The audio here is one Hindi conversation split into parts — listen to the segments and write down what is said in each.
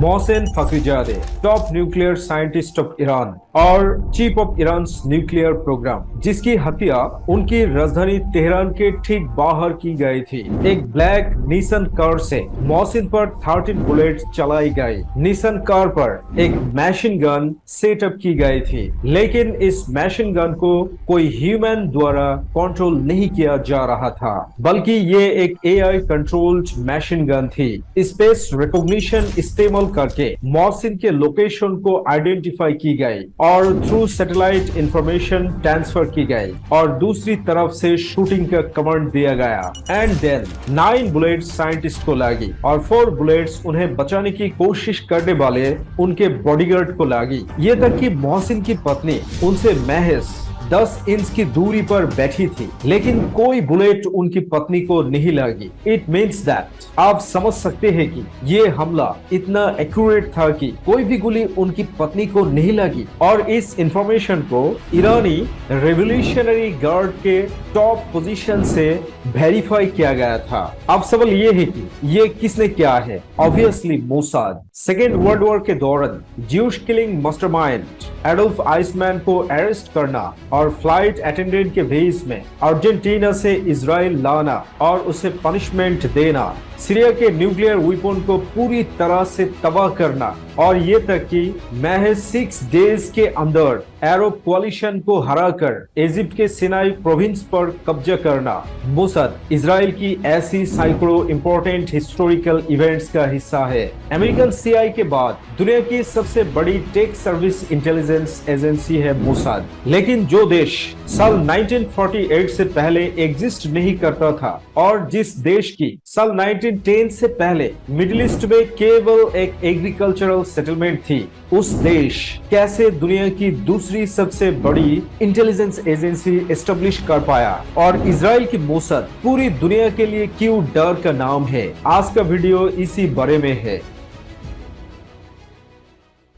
Mohsin Fakhrizadeh, top nuclear scientist of Iran और chief of Iran nuclear program, जिसकी हत्या उनकी राजधानी तेहरान के ठीक बाहर की गई थी। एक ब्लैक निसान कार से मोहसिन पर 13 बुलेट चलाई गई। निसान कार पर एक मशीन गन सेटअप की गई थी, लेकिन इस मशीन गन को कोई ह्यूमन द्वारा कंट्रोल नहीं किया जा रहा था, बल्कि ये एक एआई कंट्रोल्ड मशीन गन थी। स्पेस रिकॉग्निशन इस्तेमाल करके मोहसिन के लोकेशन को आइडेंटिफाई की गई और थ्रू सैटेलाइट इंफॉर्मेशन ट्रांसफर की गई और दूसरी तरफ से शूटिंग का कमांड दिया गया। एंड देन 9 बुलेट साइंटिस्ट को लगी और 4 बुलेट्स उन्हें बचाने की कोशिश करने वाले उनके बॉडीगार्ड को लगी। ये तक कि मोहसिन की पत्नी उनसे महज 10 इंच की दूरी पर बैठी थी, लेकिन कोई बुलेट उनकी पत्नी को नहीं लगी। इट मीन्स दैट आप समझ सकते हैं कि ये हमला इतना एक्यूरेट था कि कोई भी गोली उनकी पत्नी को नहीं लगी। और इस इंफॉर्मेशन को ईरानी रेवोल्यूशनरी गार्ड के टॉप पोजीशन से वेरीफाई किया गया था। अब सवाल ये है कि ये किसने किया है? Obviously Mossad. Second world war के दौरान Jews killing mastermind Adolf Iceman को अरेस्ट करना और फ्लाइट अटेंडेंट के भेस में अर्जेंटीना से इजराइल लाना और उसे पनिशमेंट देना, सीरिया के न्यूक्लियर वेपन को पूरी तरह से तबाह करना और ये तक कि महज 6 डेज के अंदर अरब कोalition को हराकर इजिप्ट के सिनाई प्रोविंस पर कब्जा करना, मोसाद इजराइल की ऐसी सैकड़ों इंपॉर्टेंट हिस्टोरिकल इवेंट्स का हिस्सा है। अमेरिकन सीआई के बाद दुनिया की सबसे बड़ी टेक सर्विस इंटेलिजेंस एजेंसी है मोसाद। लेकिन जो देश साल 1948 से पहले एग्जिस्ट नहीं करता था और जिस देश की साल 1910 से पहले मिडिल ईस्ट में केवल एक एग्रीकल्चरल सेटलमेंट थी, उस देश कैसे दुनिया की दूसरी सबसे बड़ी इंटेलिजेंस एजेंसी एस्टेब्लिश कर पाया? और इजराइल की मोसाद पूरी दुनिया के लिए क्यों डर का नाम है? आज का वीडियो इसी बारे में है।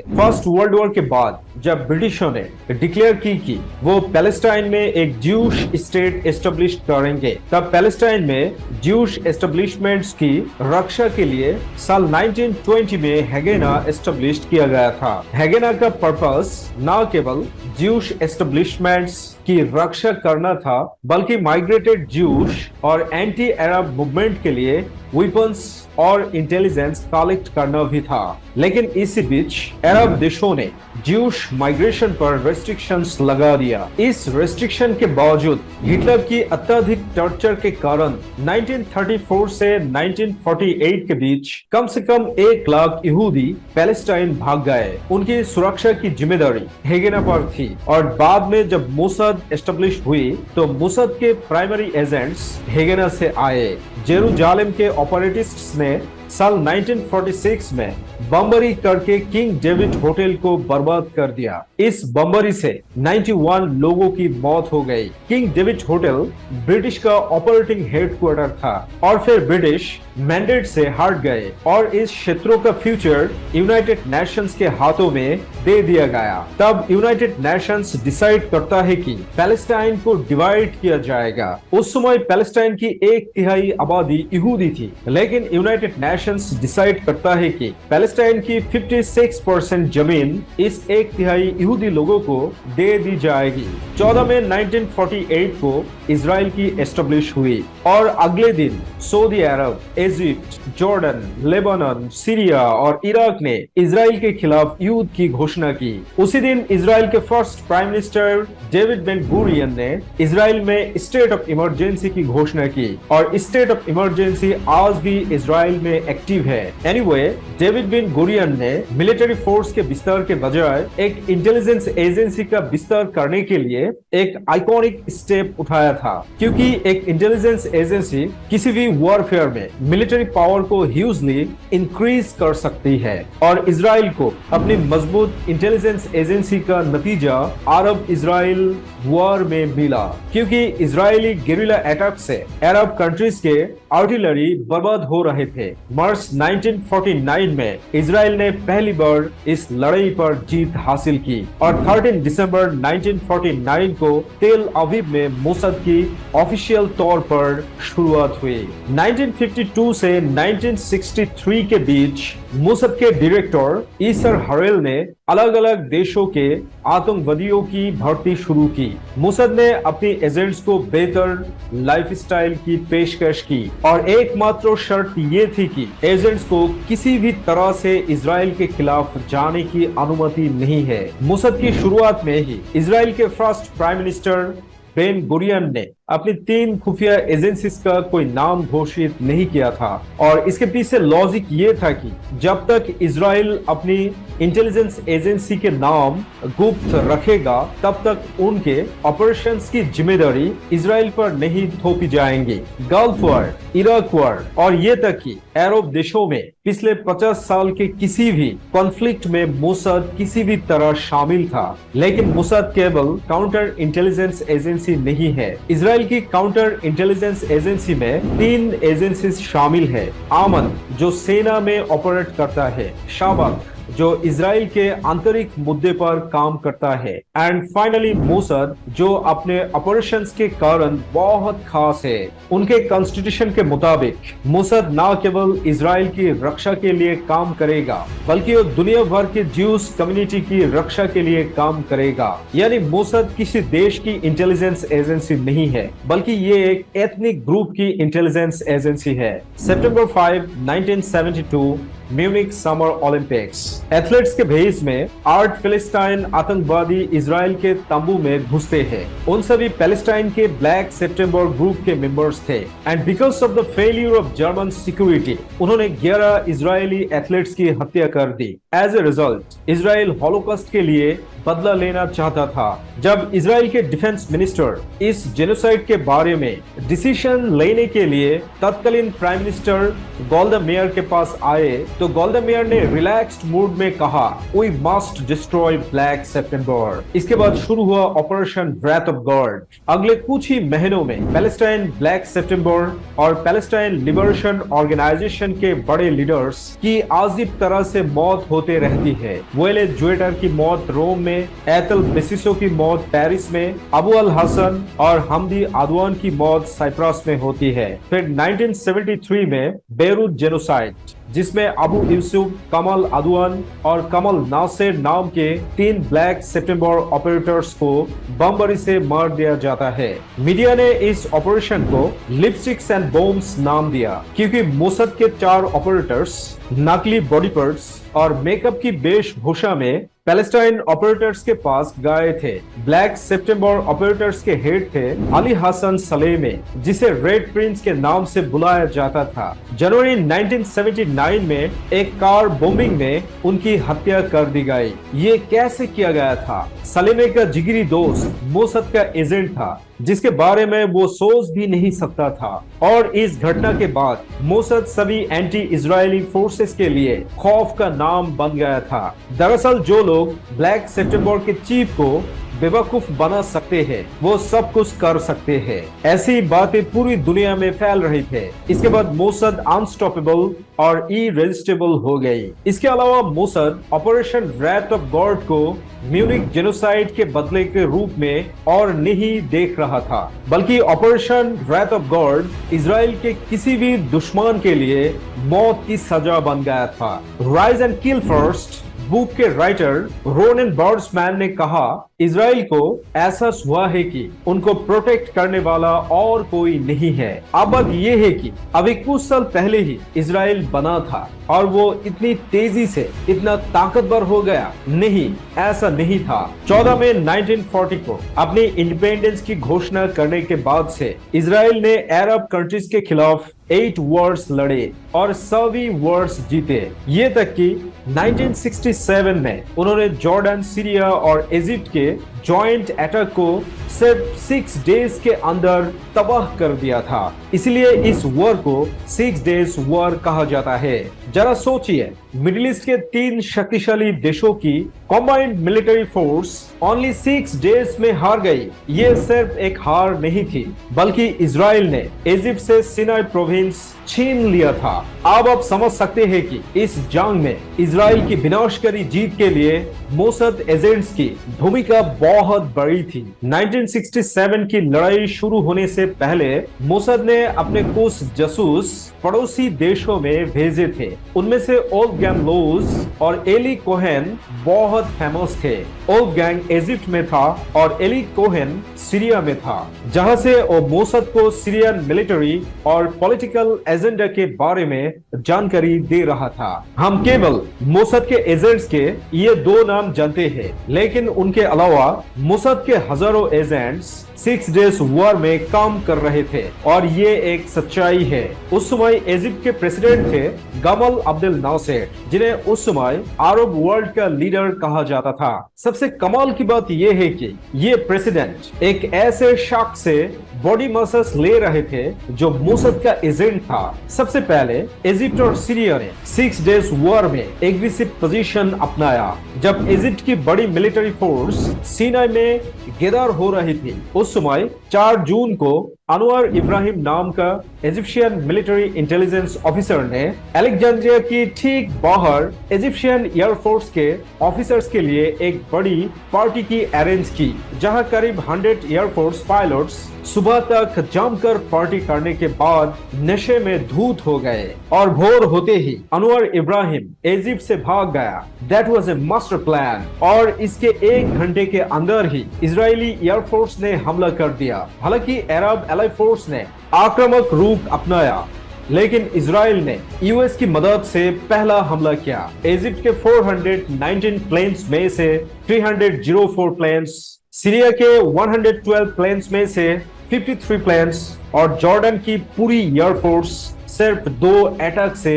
फर्स्ट वर्ल्ड वॉर के बाद जब ब्रिटिशों ने डिक्लेयर की कि वो पैलेस्टाइन में एक ज्यूश स्टेट एस्टेब्लिश करेंगे, तब पैलेस्टाइन में ज्यूश एस्टेब्लिशमेंट्स की रक्षा के लिए साल 1920 में हेगेना एस्टेब्लिश किया गया था। हेगेना का पर्पस न केवल ज्यूश एस्टेब्लिशमेंट्स की रक्षा करना था, बल्कि माइग्रेटेड ज्यूश और एंटी अरब मूवमेंट के लिए वेपन्स और इंटेलिजेंस कलेक्ट करना भी था। लेकिन इसी बीच अरब देशों ने ज्यूश माइग्रेशन पर रेस्ट्रिक्शंस लगा दिया। इस रेस्ट्रिक्शन के बावजूद हिटलर की अत्यधिक टॉर्चर के कारण 1934 से 1948 के बीच कम से कम 1 लाख यहूदी पैलेस्टाइन भाग गए। उनकी सुरक्षा की जिम्मेदारी हेगेना पर थी और बाद में जब मोसाद एस्टेब्लिश हुई तो मोसाद के प्राइमरी एजेंट्स हेगेना से आए। जेरूजालेम के ऑपरेटिस्ट्स ने साल 1946 में बमबारी करके किंग डेविड होटल को बर्बाद कर दिया। इस बमबारी से 91 लोगों की मौत हो गई। किंग डेविड होटल ब्रिटिश का ऑपरेटिंग हेडक्वार्टर था और फिर ब्रिटिश मैंडेट से हट गए और इस क्षेत्रों का फ्यूचर यूनाइटेड नेशंस के हाथों में दे दिया गया। तब यूनाइटेड नेशंस डिसाइड करता है कि पैलेस्टाइन को डिवाइड किया जाएगा। उस समय पैलेस्टाइन की 1/3 आबादी यहूदी थी, लेकिन यूनाइटेड नेशंस डिसाइड करता है कि पैलेस्टाइन की 56% जमीन इस 1/3 यहूदी लोगों को दे दी जाएगी। 14 मई 1948 को इजराइल की एस्टेब्लिश हुई और अगले दिन सऊदी अरब, इजिप्ट, जॉर्डन, लेबनान, सीरिया और इराक ने इजराइल के खिलाफ युद्ध की घोषणा की। उसी दिन इजराइल के first prime minister David Ben Gurion ने इजराइल में स्टेट ऑफ इमरजेंसी की घोषणा की और स्टेट ऑफ इमरजेंसी आज भी इजराइल में एक्टिव है। एनीवे, डेविड बेन गुरियन ने मिलिट्री फोर्स के विस्तार के बजाय एक इंटेलिजेंस एजेंसी का विस्तार करने के लिए एक आइकॉनिक स्टेप उठाया था, क्योंकि एक इंटेलिजेंस एजेंसी किसी भी वॉरफेयर में मिलिट्री पावर को ह्यूजली इंक्रीज कर सकती है और इजराइल को अपनी मजबूत इंटेलिजेंस एजेंसी का नतीजा अरब इजराइल वॉर में मिला, क्योंकि इजरायली गेरिला अटैक से अरब कंट्रीज के आर्टिलरी बर्बाद हो रहे थे। मार्च 1949 में इजराइल ने पहली बार इस लड़ाई पर जीत हासिल की और 13 दिसंबर 1949 को तेल अवीव में मोसाद की ऑफिशियल तौर पर शुरुआत हुई। 1952 से 1963 के बीच मोसाद के डायरेक्टर ईसर हरेल ने अलग अलग देशों के आतंकवादियों की भर्ती शुरू की। मोसाद ने अपनी एजेंट्स को बेहतर लाइफस्टाइल की पेशकश की और एकमात्र शर्त ये थी कि एजेंट्स को किसी भी तरह से इजराइल के खिलाफ जाने की अनुमति नहीं है। मोसाद की शुरुआत में ही इजराइल के first prime minister Ben Gurion ने अपनी 3 खुफिया एजेंसीज का कोई नाम घोषित नहीं किया था और इसके पीछे लॉजिक ये था कि जब तक इजराइल अपनी इंटेलिजेंस एजेंसी के नाम गुप्त रखेगा तब तक उनके ऑपरेशंस की जिम्मेदारी इजराइल पर नहीं थोपी जाएंगी। गल्फ वॉर, इराक वॉर और ये तक कि अरब देशों में पिछले 50 साल के किसी भी कॉन्फ्लिक्ट में मोसाद किसी भी तरह शामिल था। लेकिन मोसाद केवल काउंटर इंटेलिजेंस एजेंसी नहीं है। इजराइल की काउंटर इंटेलिजेंस एजेंसी में 3 एजेंसीज शामिल है। आमन जो सेना में ऑपरेट करता है, शाबाक जो इजराइल के आंतरिक मुद्दे पर काम करता है एंड फाइनली मोसाद जो अपने ऑपरेशंस के कारण बहुत खास है। उनके कॉन्स्टिट्यूशन के मुताबिक मोसाद न केवल इजराइल की रक्षा के लिए काम करेगा बल्कि वो दुनिया भर के ज्यूस कम्युनिटी की रक्षा के लिए काम करेगा। यानी मोसाद किसी देश की इंटेलिजेंस एजेंसी नहीं है बल्कि ये एक एथनिक ग्रुप की इंटेलिजेंस एजेंसी है। सितंबर 5, 1972 म्यूनिक समर ओलंपिक्स। एथलीट्स के भेष में 8 फिलिस्तीन आतंकवादी इजराइल के तंबू में घुसते हैं। उन सभी पैलेस्टाइन के ब्लैक सितंबर ग्रुप के मेंबर्स थे and because of the failure of German security उन्होंने 11 इजरायली एथलीट्स की हत्या कर दी। As a result Israel holocaust के लिए बदला लेना चाहता था। जब इजराइल के डिफेंस मिनिस्टर इस जेनोसाइड के बारे में डिसीजन लेने के लिए तत्कालीन प्राइम मिनिस्टर गोल्डा मेयर के पास आए तो गोल्डा मेयर ने रिलैक्स्ड मूड में कहा, वी मस्ट डिस्ट्रॉय ब्लैक सितंबर। इसके बाद शुरू हुआ ऑपरेशन व्रेथ ऑफ गॉड। अगले कुछ ही महीनों में पैलेस्टाइन ब्लैक सितंबर और पैलेस्टाइन लिबरेशन ऑर्गेनाइजेशन के बड़े लीडर्स की अजीब तरह से मौत होते रहती है। वेले जुएटर की मौत रोम में, एतल बेसिसो की मौत पेरिस में, अबू अल हसन और हमदी आदवान की मौत साइप्रस में होती है। फिर 1973 में बेरूत जेनोसाइड जिसमें अबू यूसुफ, कमल अदवान और कमल नासिर नाम के 3 ब्लैक सितंबर ऑपरेटर्स को बमबारी से मार दिया जाता है। मीडिया ने इस ऑपरेशन को लिपस्टिक्स एंड बॉम्ब्स नाम दिया क्योंकि मोसाद के 4 ऑपरेटर्स नकली बॉडी पार्ट्स और मेकअप की वेशभूषा में पैलेस्टाइन ऑपरेटर्स के पास गए थे। ब्लैक सितंबर ऑपरेटर्स के हेड थे अली हसन सलेमे जिसे रेड प्रिंस के नाम से बुलाया जाता था। जनवरी 1979 में एक कार बॉम्बिंग में उनकी हत्या कर दी गई। ये कैसे किया गया था? सलेमे का जिगरी दोस्त मोसाद का एजेंट था जिसके बारे में वो सोच भी नहीं सकता था और इस घटना के बाद मोसाद सभी एंटी इजरायली फोर्सेस के लिए खौफ का नाम बन गया था। दरअसल जो लोग ब्लैक सितंबर के चीफ को बेवकूफ बना सकते हैं वो सब कुछ कर सकते हैं। ऐसी बातें पूरी दुनिया में फैल रही थे। इसके बाद मोसाद अनस्टॉपेबल और इरेजिस्टेबल हो गई। इसके अलावा मोसाद ऑपरेशन व्रेथ ऑफ गॉड को म्यूनिक जेनोसाइड के बदले के रूप में और नहीं देख रहा था बल्कि ऑपरेशन व्रेथ ऑफ गॉड इजराइल के किसी भी दुश्मन के लिए मौत की सजा बन गया था। Rise and kill first book के राइटर रोनेन बर्ड्समैन ने कहा, इजराइल को एहसास हुआ है कि उनको प्रोटेक्ट करने वाला और कोई नहीं है। अब बात ये है कि अभी कुछ साल पहले ही इजराइल बना था और वो इतनी तेजी से इतना ताकतवर हो गया। नहीं, ऐसा नहीं था। 14 मई 1940 को अपनी इंडिपेंडेंस की घोषणा करने के बाद से इजराइल ने अरब कंट्रीज के खिलाफ 8 वॉर्स लड़े और सभी वॉर्स जीते। ये तक कि 1967 में उन्होंने जॉर्डन, सीरिया और इजिप्ट के जॉइंट अटैक को सिर्फ 6 डेज के अंदर तबाह कर दिया था। इसलिए इस वॉर को 6 डेज वॉर कहा जाता है। जरा सोचिए, मिडिल ईस्ट के 3 शक्तिशाली देशों की combined military force only 6 days में हार गई। ये सिर्फ एक हार नहीं थी, बल्कि इजराइल ने इजिप्ट से सिनाई प्रोविंस छीन लिया था। अब आप समझ सकते हैं कि इस जंग में इजराइल की विनाशकारी जीत के लिए मोसाद एजेंट्स की भूमिका बहुत बड़ी थी। 1967 की लड़ाई शुरू होने से पहले मोसाद ने अपने कुछ जासूस पड़ोसी देशों में भेजे थे। उनमें से वोल्फगैंग लोज और एली कोहेन बहुत फेमस थे। वोल्फगैंग इजिप्ट में था और एली कोहेन सीरिया में था, जहां से वो मोसाद को सीरियन मिलिट्री और पॉलिटिकल एजेंडा के बारे में जानकारी दे रहा था। हम केवल मोसाद के एजेंट्स के ये 2 नाम जानते हैं, लेकिन उनके अलावा मोसाद के हजारों एजेंट्स 6 डेज वॉर में काम कर रहे थे और ये एक सच्चाई है। उस समय इजिप्ट के प्रेसिडेंट थे गमल अब्देल नासेर, जिन्हें उस समय अरब वर्ल्ड का लीडर कहा जाता था। सबसे कमाल की बात यह है कि ये प्रेसिडेंट एक ऐसे शख्स से बॉडी मसाज ले रहे थे जो मोसाद का एजेंट था। सबसे पहले इजिप्ट और सीरिया ने 6 डेज वॉर में एग्रेसिव पोजीशन अपनाया। जब इजिप्ट की बड़ी मिलिट्री फोर्स सीनाई में गैदर हो रही थी, उस समय 4 जून को अनवर इब्राहिम नाम का इजिप्शियन मिलिट्री इंटेलिजेंस ऑफिसर ने अलेक्जेंड्रिया की ठीक बाहर इजिप्शियन एयरफोर्स के ऑफिसर्स के लिए एक बड़ी पार्टी की अरेंज की, जहां करीब 100 एयरफोर्स पायलट्स सुबह तक जमकर पार्टी करने के बाद नशे में धूत हो गए और भोर होते ही अनवर इब्राहिम इजिप्ट से भाग गया। That was a master plan और इसके 1 घंटे के अंदर ही इजरायली एयरफोर्स ने हमला कर दिया। हालांकि अरब एलाई फोर्स ने आक्रामक रूप अपनाया, लेकिन इजराइल ने यूएस की मदद से पहला हमला किया। इजिप्ट के 419 प्लेन्स में से 304 प्लेन्स, सीरिया के 112 प्लेन्स में से 53 प्लेन्स और जॉर्डन की पूरी एयरफोर्स सिर्फ 2 अटैक से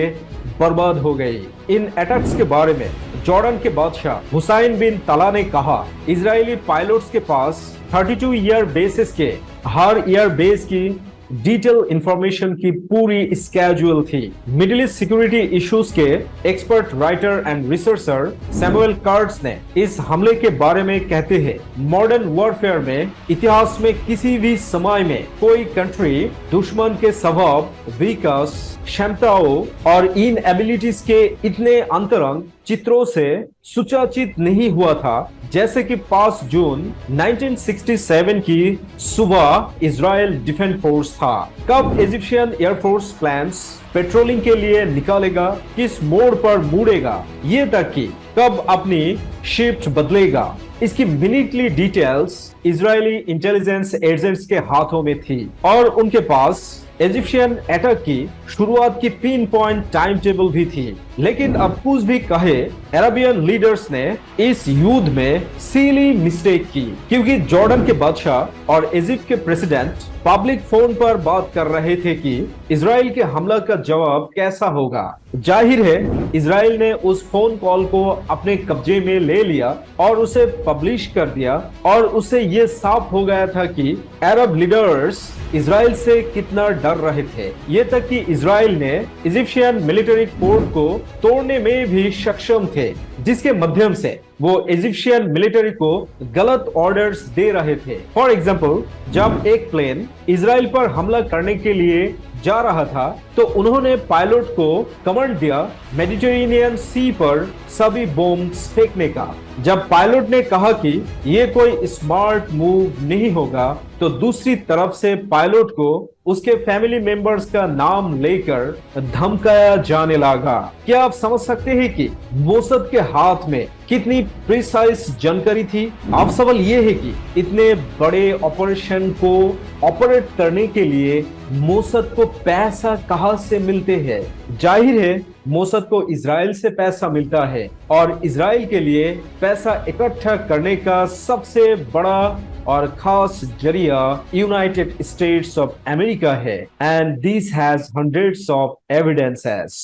बर्बाद हो गई। इन अटैक्स के बारे में जॉर्डन के बादशाह हुसैन बिन तला ने कहा, इजरायली पायलट्स के पास 32 ईयर बेसिस के हर ईयर बेस की डिटेल इंफॉर्मेशन की पूरी स्केड्यूल थी। मिडिल ईस्ट सिक्योरिटी इश्यूज के expert writer and researcher Samuel Kurtz ने इस हमले के बारे में कहते हैं, मॉडर्न वॉरफेयर में इतिहास में किसी भी समय में कोई कंट्री दुश्मन के स्वभाव, विकास, क्षमताओं और इन एबिलिटीज के इतने अंतरंग चित्रों से सुचाचित नहीं हुआ था जैसे कि 5 जून 1967 की सुबह इजराइल डिफेंस फोर्स था। कब इजिप्शियन एयरफोर्स प्लान्स पेट्रोलिंग के लिए निकालेगा, किस मोड़ पर मुड़ेगा, ये तक कि कब अपनी शिफ्ट बदलेगा, इसकी मिनटली डिटेल्स इजरायली इंटेलिजेंस एजेंट्स के हाथों में थी और उनके पास इजिप्शियन अटैक की शुरुआत की पिन पॉइंट टाइम टेबल भी थी। लेकिन अब कुछ भी कहे, अरबियन लीडर्स ने इस युद्ध में सीली मिस्टेक की, क्योंकि जॉर्डन के बादशाह और इजिप्ट के प्रेसिडेंट पब्लिक फोन पर बात कर रहे थे कि इजराइल के हमला का जवाब कैसा होगा। जाहिर है इजराइल ने उस फोन कॉल को अपने कब्जे में ले लिया और उसे पब्लिश कर दिया और उससे ये साफ हो गया था कि अरब लीडर्स इजराइल से कितना डर रहे थे। ये तक कि इजराइल ने इजिप्शियन मिलिट्री कोड को तोड़ने में भी सक्षम थे, जिसके माध्यम से वो इजिप्शियन मिलिट्री को गलत ऑर्डर्स दे रहे थे। फॉर एग्जाम्पल, जब एक प्लेन इजराइल पर हमला करने के लिए जा रहा था तो उन्होंने पायलट को कमांड दिया मेडिटेरेनियन सी पर सभी बॉम्ब्स फेंकने का। जब पायलट ने कहा कि ये कोई स्मार्ट मूव नहीं होगा, तो दूसरी तरफ से पायलट को उसके फैमिली मेंबर्स का नाम लेकर धमकाया जाने लगा। क्या आप समझ सकते हैं कि मोसाद के हाथ में कितनी प्रिसाइज जानकारी थी? अब सवाल ये है कि इतने बड़े ऑपरेशन को ऑपरेट करने के लिए मोसाद को पैसा कहां से मिलते हैं? जाहिर है मोसाद को इजराइल से पैसा मिलता है और इजराइल के लिए पैसा इकट्ठा करने का सबसे बड़ा और खास जरिया यूनाइटेड स्टेट्स ऑफ अमेरिका है, and this has hundreds of evidences.